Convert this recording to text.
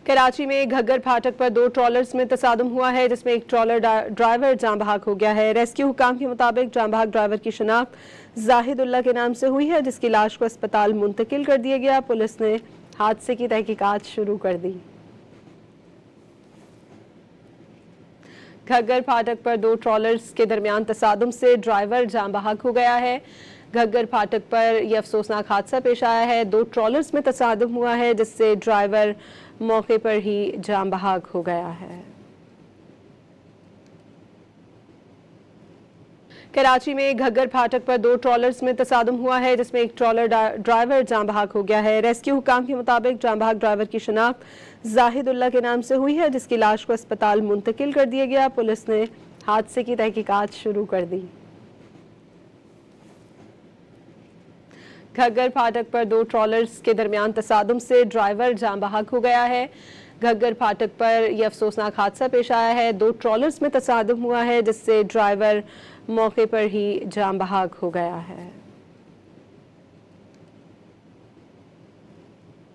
कराची में घग्गर फाटक पर दो ट्रॉलर्स में तसादुम हुआ है, जिसमें एक ट्रॉलर ड्राइवर जाँ बहक हो गया है। रेस्क्यू हुकाम के मुताबिक जाँ बहक ड्राइवर की शनाख्त जाहिदुल्लाह के नाम से हुई है, जिसकी लाश को अस्पताल मुंतकिल कर दिया गया। पुलिस ने हादसे की तहकीकात शुरू कर दी। घग्गर फाटक पर दो ट्रॉलर्स के दरमियान तसादुम से ड्राइवर जाँ बहक हो गया है। घग्गर फाटक पर यह अफसोसनाक हादसा पेश आया है। दो ट्रॉलर्स में तसादुम हुआ है, जिससे ड्राइवर मौके पर ही जाँ बहक हो गया है। कराची में घग्गर फाटक पर दो ट्रॉलर्स में तसादुम हुआ है, जिसमें एक ट्रॉलर ड्राइवर जाँ बहक हो गया है। रेस्क्यू हुकाम के मुताबिक जाँ बहक ड्राइवर की शनाख्त जाहिदुल्लाह के नाम से हुई है, जिसकी लाश को अस्पताल मुंतकिल कर दिया गया। पुलिस ने हादसे की तहकीकात शुरू कर दी। घग्गर फाटक पर दो ट्रॉलर्स के दरमियान तसादुम से ड्राइवर जाँ बहक हो गया है। घग्गर फाटक पर यह अफसोसनाक हादसा पेश आया है। दो ट्रॉलर्स में तसादुम हुआ है, जिससे ड्राइवर मौके पर ही जाँ बहक हो गया है।